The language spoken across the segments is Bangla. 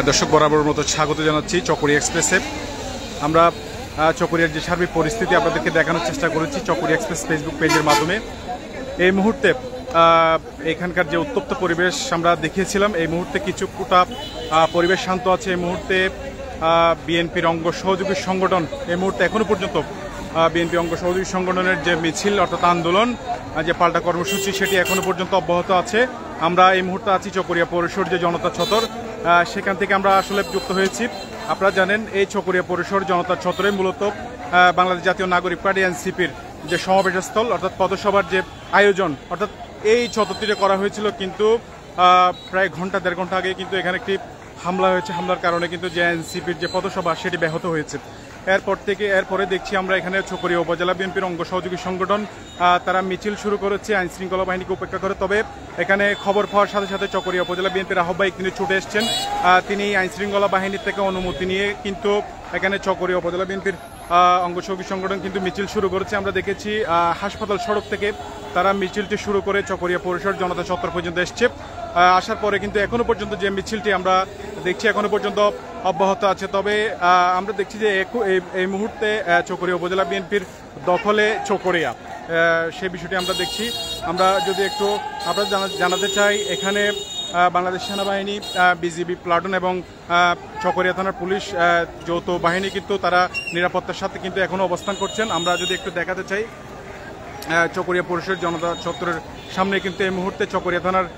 দর্শক বরাবর মতো স্বাগত জানাচ্ছি চকরিয়া এক্সপ্রেসে। আমরা চকরিয়ার যে সার্বিক পরিস্থিতি আপনাদেরকে দেখানোর চেষ্টা করেছি চকরিয়া এক্সপ্রেস ফেসবুক পেজের মাধ্যমে। এই মুহূর্তে এখানকার যে উত্তপ্ত পরিবেশ আমরা দেখিয়েছিলাম, এই মুহূর্তে কিছুটা পরিবেশ শান্ত আছে। এই মুহূর্তে বিএনপির অঙ্গ সহযোগী সংগঠন এই মুহূর্তে এখনো পর্যন্ত বিএনপি অঙ্গ সহযোগী সংগঠনের যে মিছিল অর্থাৎ আন্দোলন, যে পাল্টা কর্মসূচি, সেটি এখনো পর্যন্ত অব্যাহত আছে। আমরা এই মুহূর্তে আছি চকরিয়া পৌরসর যে জনতা ছতর, সেখান থেকে আমরা আসলে যুক্ত হয়েছি। আপনারা জানেন এই চকরিয়া পৌরসর জনতা ছতরে মূলত বাংলাদেশ জাতীয় নাগরিক পার্টি এনসিপির যে সমাবেশস্থল অর্থাৎ পথসভার যে আয়োজন অর্থাৎ এই ছতরটিতে করা হয়েছিল, কিন্তু প্রায় ঘন্টা দেড় ঘন্টা আগে কিন্তু এখানে একটি হামলা হয়েছে। হামলার কারণে কিন্তু যে এনসিপির যে পথসভা সেটি ব্যাহত হয়েছে। এরপরে দেখছি আমরা এখানে চকরিয়া উপজেলা বিএনপির অঙ্গ সহযোগী সংগঠন তারা মিছিল শুরু করেছে আইন শৃঙ্খলা বাহিনীকে উপেক্ষা করে। তবে এখানে খবর পাওয়ার সাথে সাথে চকরিয়া উপজেলা বিএনপির আহ্বায়ক তিনি ছুটে এসছেন। তিনি আইন শৃঙ্খলা বাহিনীর থেকে অনুমতি নিয়ে কিন্তু এখানে চকরিয়া উপজেলা বিএনপির অঙ্গ সহযোগী সংগঠন কিন্তু মিছিল শুরু করেছে। আমরা দেখেছি হাসপাতাল সড়ক থেকে তারা মিছিলটি শুরু করে চকরিয়া পৌরসর জনতা চত্বর পর্যন্ত এসছে। আসার পরে কিন্তু এখনো পর্যন্ত যে মিছিলটি আমরা দেখছি এখনো পর্যন্ত অব্যাহত আছে। তবে আমরা দেখছি যে এই মুহূর্তে চকরিয়া উপজেলা বিএনপির দখলে চকরিয়া, সেই বিষয়টি আমরা দেখছি। আমরা যদি একটু আপনারা জানাতে চাই, এখানে বাংলাদেশ সেনাবাহিনী, বিজিবি প্লাটুন এবং চকরিয়া থানার পুলিশ যৌথ বাহিনী কিন্তু তারা নিরাপত্তার সাথে কিন্তু এখনো অবস্থান করছেন। আমরা যদি একটু দেখাতে চাই, চকরিয়া পৌরসর জনতা চত্বরের সামনে কিন্তু এই মুহূর্তে চকরিয়া থানার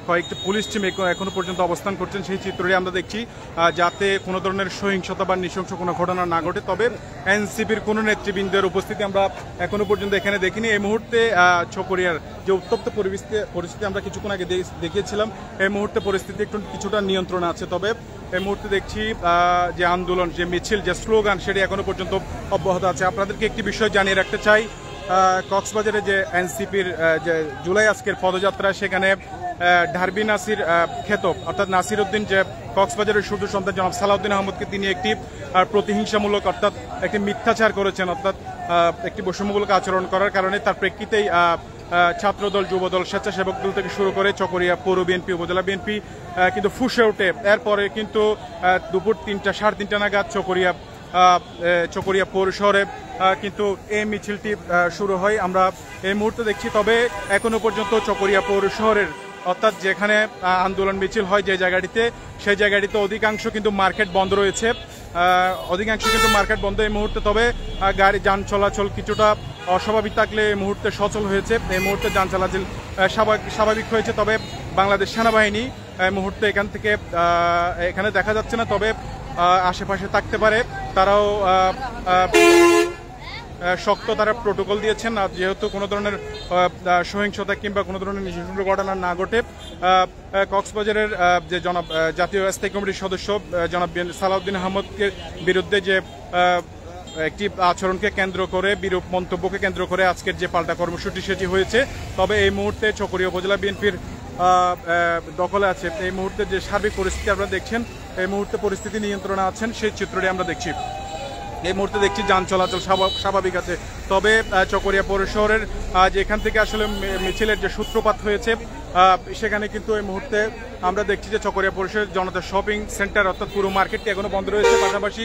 কয়েকটি পুলিশ টিম এখনো পর্যন্ত অবস্থান করছেন। সেই চিত্রটি আমরা দেখছি, যাতে কোনো ধরনের সহিংসতা বা নৃশংস কোনো ঘটনা না ঘটে। তবে এনসিপির কোনো নেতৃবৃন্দের উপস্থিতি আমরা এখনো পর্যন্ত এখানে দেখিনি। এই মুহূর্তে চকরিয়ার যে উত্তপ্ত পরিস্থিতি আমরা কিছুক্ষণ আগে দেখিয়েছিলাম, এই মুহূর্তে পরিস্থিতি একটু কিছুটা নিয়ন্ত্রণে আছে। তবে এই মুহূর্তে দেখছি যে আন্দোলন, যে মিছিল, যে স্লোগান, সেটি এখনো পর্যন্ত অব্যাহত আছে। আপনাদেরকে একটি বিষয় জানিয়ে রাখতে চাই, কক্সবাজারে যে এনসিপির যে জুলাই আজকের পদযাত্রা, সেখানে ঢারবি নাসির খ্যাত অর্থাৎ নাসির উদ্দিন, যে কক্সবাজারের শুধু সন্তান জনাব সালাউদ্দিন আহমদকে তিনি একটি প্রতিহিংসামূলক অর্থাৎ একটি মিথ্যাচার করেছেন, অর্থাৎ একটি বৈষম্যমূলক আচরণ করার কারণে তার প্রেক্ষিতেই ছাত্রদল, যুবদল, স্বেচ্ছাসেবক দল থেকে শুরু করে চকরিয়া পৌর বিএনপি, উপজেলা বিএনপি কিন্তু ফুঁসে ওঠে। এরপরে কিন্তু দুপুর 3টা, 3:30 নাগাদ চকরিয়া পৌর শহরে কিন্তু এই মিছিলটি শুরু হয়। আমরা এই মুহূর্তে দেখছি। তবে এখনো পর্যন্ত চকরিয়া পৌর শহরের অর্থাৎ যেখানে আন্দোলন মিছিল হয় যে জায়গাটিতে, সেই জায়গাটিতে অধিকাংশ কিন্তু মার্কেট বন্ধ রয়েছে, অধিকাংশ কিন্তু মার্কেট বন্ধ এই মুহূর্তে। তবে গাড়ি যান চলাচল কিছুটা অস্বাভাবিক থাকলে এই মুহূর্তে সচল হয়েছে, এই মুহূর্তে যান চলাচল স্বাভাবিক হয়েছে। তবে বাংলাদেশ সেনাবাহিনী এই মুহূর্তে এখানে দেখা যাচ্ছে না, তবে আশেপাশে থাকতে পারে। তারাও শক্ত তারা প্রোটোকল দিয়েছেন, যেহেতু কোনো ধরনের সহিংসতা কিংবা কোনো ধরনের নৃশংস ঘটনা না ঘটে। কক্সবাজারের যে জাতীয় স্থায়ী কমিটির সদস্য জনাব সালাউদ্দিন আহমদকে বিরুদ্ধে যে একটি আচরণকে কেন্দ্র করে, বিরূপ মন্তব্যকে কেন্দ্র করে আজকের যে পাল্টা কর্মসূচি সেটি হয়েছে। তবে এই মুহূর্তে চকরিয়া উপজেলা বিএনপির দখলে আছে। এই মুহূর্তে যে সার্বিক পরিস্থিতি আপনারা দেখছেন, এই মুহূর্তে পরিস্থিতি নিয়ন্ত্রণে আছেন, সেই চিত্রটি আমরা দেখছি। এই মুহূর্তে দেখছি যান চলাচল স্বাভাবিক আছে। তবে চকরিয়া পৌর শহরের যেখান থেকে আসলে মিছিলের যে সূত্রপাত হয়েছে, সেখানে কিন্তু এই মুহূর্তে আমরা দেখছি যে চকরিয়া পৌরসরের জনতা শপিং সেন্টার অর্থাৎ পুরো মার্কেটটি এখনো বন্ধ রয়েছে। পাশাপাশি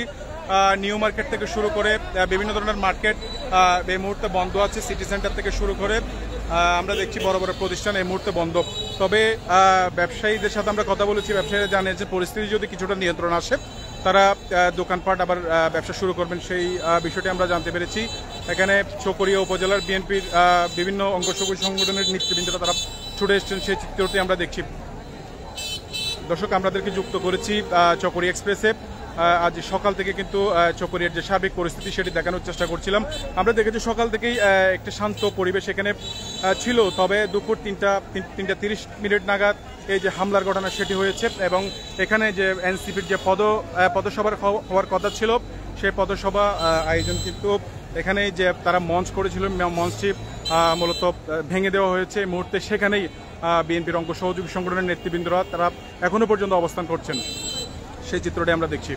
নিউ মার্কেট থেকে শুরু করে বিভিন্ন ধরনের মার্কেট এই মুহূর্তে বন্ধ আছে। সিটি সেন্টার থেকে শুরু করে আমরা দেখছি বড় বড় প্রতিষ্ঠান এই মুহূর্তে বন্ধ। তবে ব্যবসায়ীদের সাথে আমরা কথা বলেছি, ব্যবসায়ীরা জানে যে পরিস্থিতি যদি কিছুটা নিয়ন্ত্রণ আসে, তারা দোকানপাট আবার ব্যবসা শুরু করবেন, সেই বিষয়টি আমরা জানতে পেরেছি। এখানে চকরিয়া উপজেলার বিএনপির বিভিন্ন অঙ্গ সংগঠনের নেতৃবৃন্দরা তারা ছুটে এসছেন, সেই চিত্রটি আমরা দেখছি। দর্শক, আমাদেরকে যুক্ত করেছি চকরিয়া এক্সপ্রেসে। আজ সকাল থেকে কিন্তু চকরিয়ার যে সার্বিক পরিস্থিতি সেটি দেখানোর চেষ্টা করছিলাম। আমরা দেখেছি সকাল থেকেই একটা শান্ত পরিবেশ এখানে ছিল। তবে দুপুর 3টা 30 নাগাদ এই যে হামলার ঘটনা সেটি হয়েছে, এবং এখানে যে এনসিপির যে পদসভার হওয়ার কথা ছিল, সেই পদসভা আয়োজন কিন্তু এখানে যে তারা মঞ্চ করেছিল, মঞ্চটি মূলত ভেঙে দেওয়া হয়েছে। এই মুহূর্তে সেখানেই বিএনপির অঙ্গ সহযোগী সংগঠনের নেতৃবৃন্দরা তারা এখনো পর্যন্ত অবস্থান করছেন, সেই চিত্রটি আমরা দেখছি।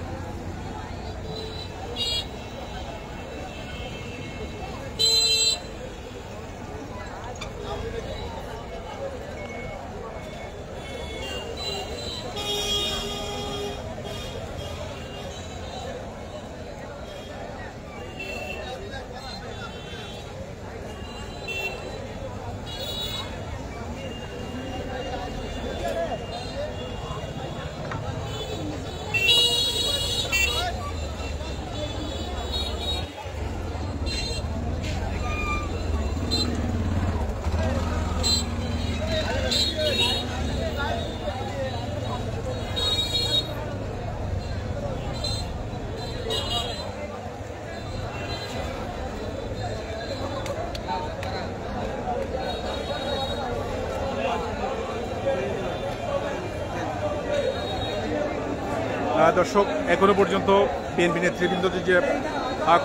দর্শক, এখনো পর্যন্ত বিএনপি নেতৃবৃন্দদের যে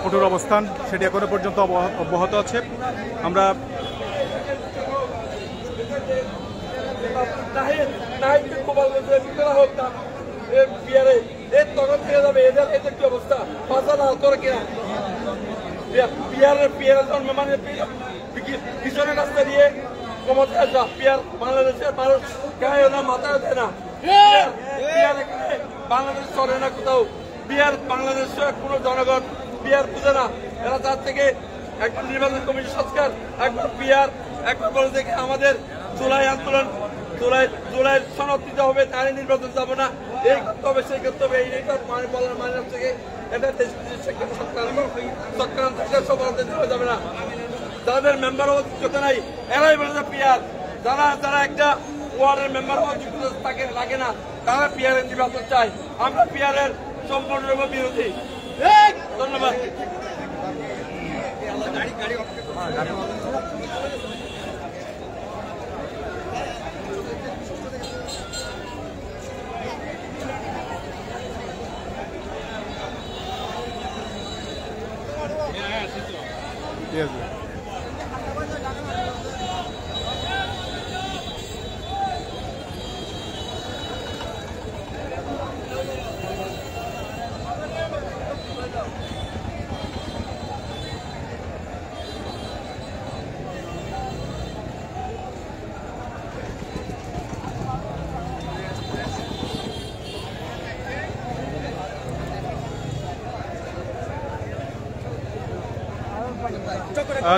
কঠোর অবস্থান সেটি এখনো পর্যন্ত অব্যাহত আছে। আমরা পিছনে রাস্তা দিয়ে বাংলাদেশের মানুষ গায়ে না মাথায় ওঠে না, বাংলাদেশ চলে না কোথাও। বিহার বাংলাদেশের কোনো জনগণ বিহার বুঝে না। এরা তার থেকে একবার নির্বাচন কমিশন সংস্কার, একবার বিহার, একবার বলে দেখে আমাদের জুলাই আন্দোলন, জুলাই সনদ দিতে হবে, তারই নির্বাচন যাবো না, এই করতে হবে সেই করতে হবে, এইটা বলার মানে থেকে এটা চক্রান্ত দেওয়া যাবে না। যাদের মেম্বার হওয়ার যোগ্যতা নাই এরাই বলে যে পিয়ার, যারা একটা ওয়ার্ডের মেম্বার হওয়ার যোগ্যতা তাকে লাগে না, তারা পিয়ারের নির্বাচন চায়। আমরা পিয়ারের সম্পূর্ণরূপে বিরোধী। ধন্যবাদ।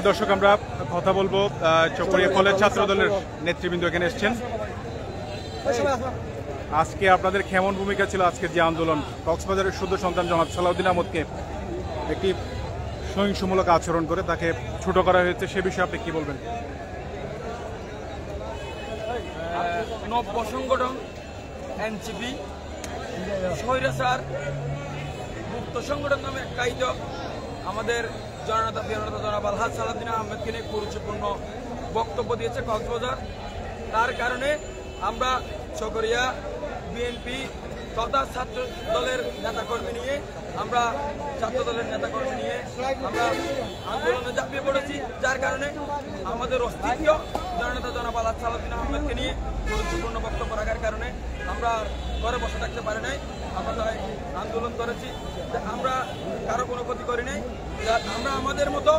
দর্শক, আমরা কথা বলবো চকরিয়া কলেজ ছাত্র দলের নেতৃবৃন্দ এখানে এসছেন। আজকে আপনাদের কেমন ভূমিকা ছিল আজকের যে আন্দোলন? কক্সবাজারের শুদ্ধ সন্তান জনাব সালাউদ্দিন আহমদকে একটি সহিংসমূলক আচরণ করে তাকে ছোট করা হয়েছে, সে বিষয়ে আপনি কি বলবেন? নব্য সংগঠন এনসিপি স্বৈরাচার মুক্ত সংগঠন নামে কাইদ আমাদের জননেতা প্রিয়নেতা জনাব আলহাজ সালাউদ্দিন আহমেদকে নিয়ে গুরুত্বপূর্ণ বক্তব্য দিয়েছে কক্সবাজার। তার কারণে আমরা চকরিয়া বিএনপি তথা ছাত্র দলের নেতাকর্মী নিয়ে আমরা আন্দোলনে ঝাঁপিয়ে পড়েছি, যার কারণে আমাদের অস্তিত্ব জননেতা জনাব আলহাজ সালাউদ্দিন আহমেদকে নিয়ে গুরুত্বপূর্ণ বক্তব্য রাখার কারণে আমরা ঘরে বসে থাকতে পারি নাই। আমরা তাই আন্দোলন করেছি। আমরা কারো কোনো ক্ষতি করি নাই। আমরা আমাদের মতো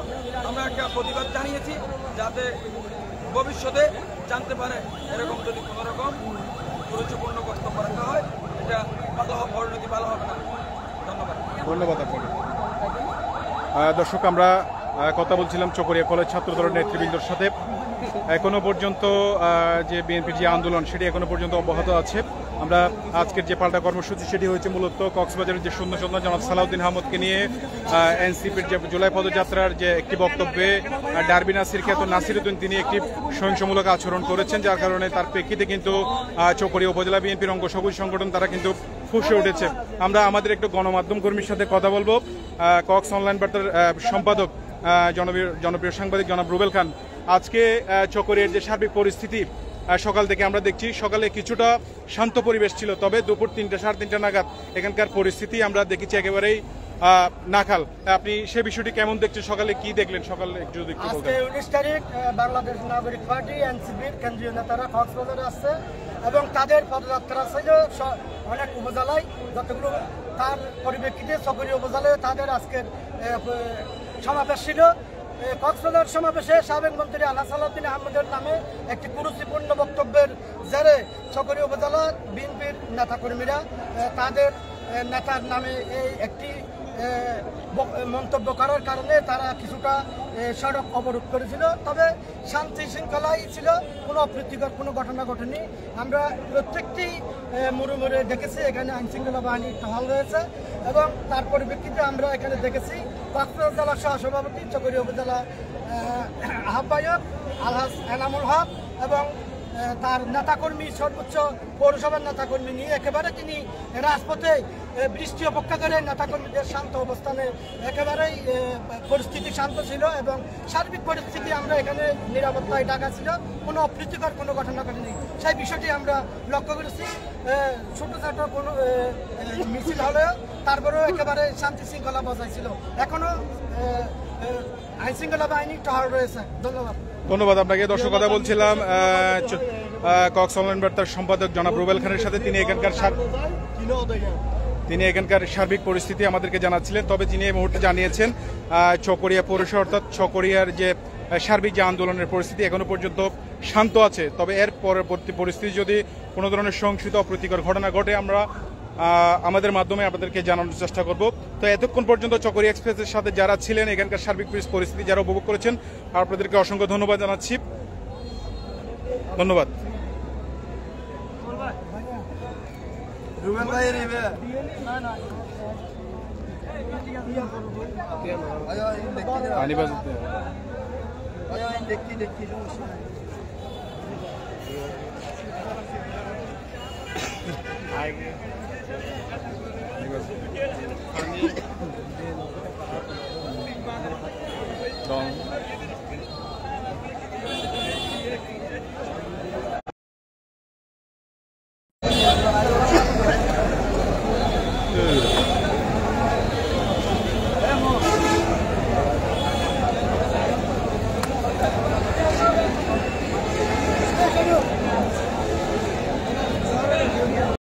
আমরা একটা প্রতিবাদ জানিয়েছি, যাতে ভবিষ্যতে জানতে পারে এরকম যদি কোনো রকম গুরুত্বপূর্ণ বক্তব্য রাখা হয়, এটা পরিণতি ভালো হবে না। ধন্যবাদ আপনাকে। দর্শক, আমরা কথা বলছিলাম চকরিয়া কলেজ ছাত্র দলের নেতৃবৃন্দর সাথে। এখনো পর্যন্ত যে বিএনপির যে আন্দোলন সেটি এখনো পর্যন্ত অব্যাহত আছে। আমরা আজকের যে পাল্টা কর্মসূচি সেটি হয়েছে মূলত কক্সবাজারের যে শূন্য সন্তান জনাব সালাউদ্দিন আহমদকে নিয়ে এনসিপির যে জুলাই পদযাত্রার যে একটি বক্তব্যে ডারবি নাসির খ্যাত নাসিরউদ্দিন তিনি একটি সহিংসমূলক আচরণ করেছেন, যার কারণে তার প্রেক্ষিতে কিন্তু চকরিয়া উপজেলা বিএনপির অঙ্গ সবুজ সংগঠন তারা কিন্তু ফুঁসে উঠেছে। আমরা আমাদের একটু গণমাধ্যম কর্মীর সাথে কথা বলবো। কক্স অনলাইন বার্তার সম্পাদক জনপ্রিয় সাংবাদিক জনাব রুবেল খান, আজকে চকরিয়ার যে সার্বিক পরিস্থিতি সকাল থেকে আমরা দেখছি, সকালে কিছুটা শান্ত পরিবেশ ছিল, তবে দুপুর 3টা সাড়ে 3টা নাগাদ এখানকার পরিস্থিতি আমরা দেখেছি একেবারেই নাখাল। আপনি সে বিষয়টি কেমন দেখছেন? সকালে কি দেখলেন? সকালে যদি একটু বলতেন। আজকে 19 তারিখ বাংলাদেশ নাগরিক পার্টি এনসিপির কেন্দ্রীয় নেতারা কক্সবাজারে আসছে এবং তাদের পদযাত্রা ছিল অনেক উপজেলায়, যতগুলো তার পরিপ্রেক্ষিতে চকরিয়া উপজেলায় তাদের আজকের সমাবেশ ছিল। কক্সবাজার সমাবেশে সাবেক মন্ত্রী আলহাজ সালাউদ্দিন আহমেদের নামে একটি গুরুত্বপূর্ণ বক্তব্যের জেরে চকরিয়া উপজেলা বিএনপির নেতাকর্মীরা তাদের নেতার নামে এই একটি মন্তব্য করার কারণে তারা কিছুটা সড়ক অবরোধ করেছিল। তবে শান্তি শৃঙ্খলাই ছিল, কোনো অপ্রীতিকর কোনো ঘটনা ঘটেনি। আমরা প্রত্যেকটি মুড়ে দেখেছি এখানে আইনশৃঙ্খলা বাহিনীর টহল রয়েছে এবং তার পরিপ্রেক্ষিতে আমরা এখানে দেখেছি কক্সবাজার জেলা সহসভাপতি চকরিয়া উপজেলা আহ্বায়ক আলহাজ এনামুল হক এবং তার নেতাকর্মী সর্বোচ্চ পৌরসভার নেতাকর্মী নিয়ে একেবারে তিনি রাজপথে বৃষ্টি অপেক্ষা করে নেতাকর্মীদের শান্ত অবস্থানে একেবারেই পরিস্থিতি শান্ত ছিল এবং সার্বিক পরিস্থিতি আমরা এখানে নিরাপত্তায় ডাকা ছিল, কোনো অপ্রীতিকর কোনো ঘটনা ঘটেনি। সেই বিষয়টি আমরা লক্ষ্য করেছি। ছোটোখাটো কোনো মিছিল হলেও তারপরেও একেবারে শান্তি শৃঙ্খলা বজায় ছিল। এখনও আইন শৃঙ্খলা বাহিনী টহল রয়েছে। ধন্যবাদ। ধন্যবাদ আপনাকে। দর্শক, কথা বলছিলাম কক্স অনলাইন বার্তার সম্পাদক জনাব রুবেল খানের সাথে। তিনি এখানকার সার্বিক পরিস্থিতি আমাদেরকে জানাচ্ছিলেন। তবে তিনি এই মুহূর্তে জানিয়েছেন চকরিয়া পৌরসভা অর্থাৎ চকরিয়ার যে সার্বিক যে আন্দোলনের পরিস্থিতি এখনো পর্যন্ত শান্ত আছে। তবে এর পরবর্তী পরিস্থিতি যদি কোনো ধরনের সংশোধিত অপ্রীতিকর ঘটনা ঘটে আমরা আমাদের মাধ্যমে আপনাদেরকে জানানোর চেষ্টা করব। তো এতক্ষণ পর্যন্ত চকরিয়া এক্সপ্রেসের সাথে যারা ছিলেন, এখানকার সার্বিক পরিস্থিতি যারা উপভোগ করেছেন, আপনাদেরকে অসংখ্য ধন্যবাদ জানাচ্ছি। ধন্যবাদ। Don